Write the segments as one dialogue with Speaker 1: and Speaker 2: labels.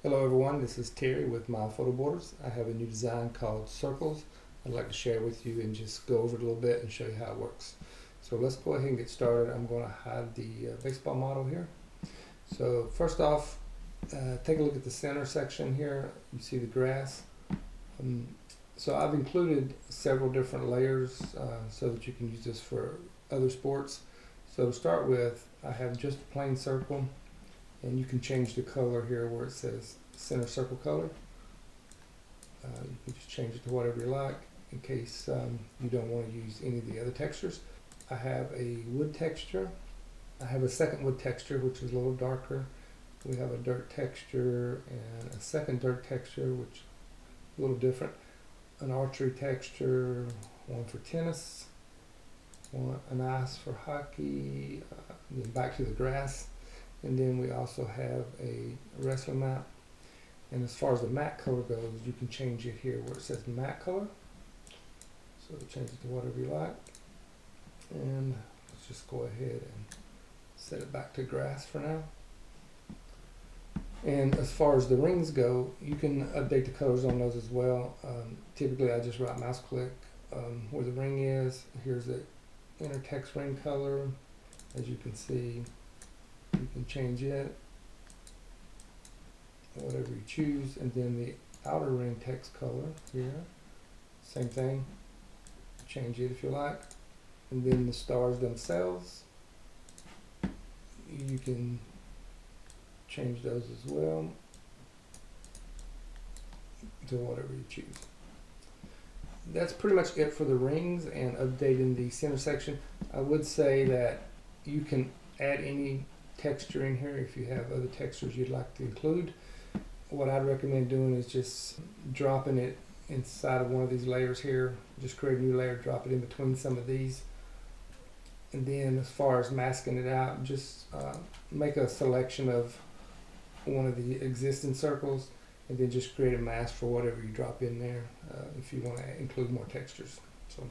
Speaker 1: Hello everyone, this is Terry with My Photo Borders. I have a new design called Circles. I'd like to share with you and just go over it a little bit and show you how it works. So let's go ahead and get started. I'm going to hide the baseball model here. So first off, take a look at the center section here. You see the grass. So I've included several different layers so that you can use this for other sports. So to start with, I have just a plain circle. And you can change the color here where it says center circle color. You can just change it to whatever you like in case you don't want to use any of the other textures. I have a wood texture. I have a second wood texture which is a little darker. We have a dirt texture and a second dirt texture which is a little different. An archery texture, one for tennis, an ice for hockey, then back to the grass. And then we also have a wrestling mat. And as far as the mat color goes, you can change it here where it says mat color. So change it to whatever you like. And let's just go ahead and set it back to grass for now. And as far as the rings go, you can update the colors on those as well. Typically I just right mouse click where the ring is. Here's the inner text ring color. As you can see, you can change it, whatever you choose, and then the outer ring text color here, same thing, change it if you like. And then the stars themselves, you can change those as well to whatever you choose. That's pretty much it for the rings and updating the center section. I would say that you can add any texture in here if you have other textures you'd like to include. What I'd recommend doing is just dropping it inside of one of these layers here. Just create a new layer, drop it in between some of these. And then as far as masking it out, just make a selection of one of the existing circles and then just create a mask for whatever you drop in there if you want to include more textures. So,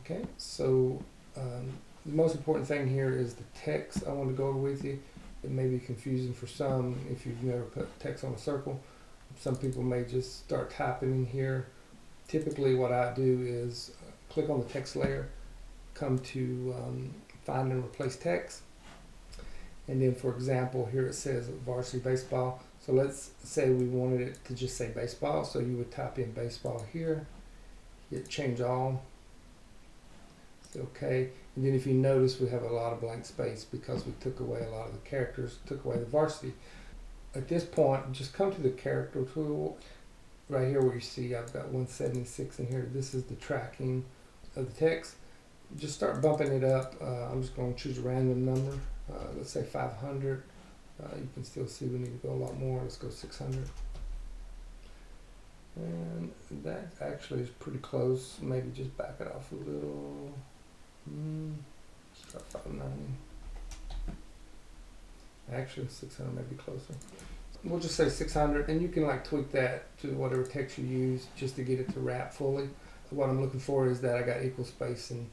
Speaker 1: okay, so the most important thing here is the text I want to go over with you. It may be confusing for some if you've never put text on a circle. Some people may just start typing in here. Typically what I do is click on the text layer, come to find and replace text. And then for example, here it says varsity baseball. So let's say we wanted it to just say baseball. So you would type in baseball here, hit change all. Okay, and then if you notice we have a lot of blank space because we took away a lot of the characters, took away the varsity. At this point, just come to the character tool right here where you see I've got 176 in here. This is the tracking of the text. Just start bumping it up. I'm just going to choose a random number. Let's say 500. You can still see we need to go a lot more. Let's go 600. And that actually is pretty close. Maybe just back it off a little. Let's try 590. Actually 600 may be closer. We'll just say 600 and you can like tweak that to whatever text you use just to get it to wrap fully. What I'm looking for is that I got equal spacing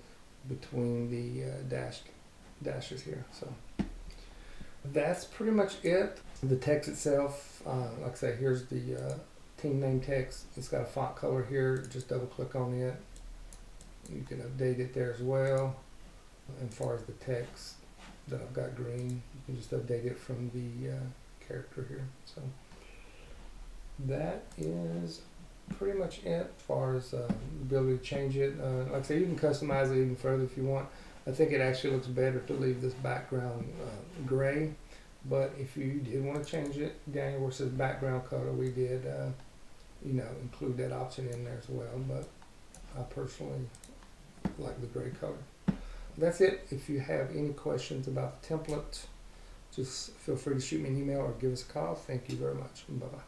Speaker 1: between the dashes here. So that's pretty much it. The text itself, like I say, here's the team name text. It's got a font color here. Just double click on it. You can update it there as well. And as far as the text that I've got green, you can just update it from the character here. So that is pretty much it as far as the ability to change it. Like I say, you can customize it even further if you want. I think it actually looks better to leave this background gray. But if you did want to change it, down here where it says background color, we did include that option in there as well. But I personally like the gray color. That's it. If you have any questions about the template, just feel free to shoot me an email or give us a call. Thank you very much. Bye-bye.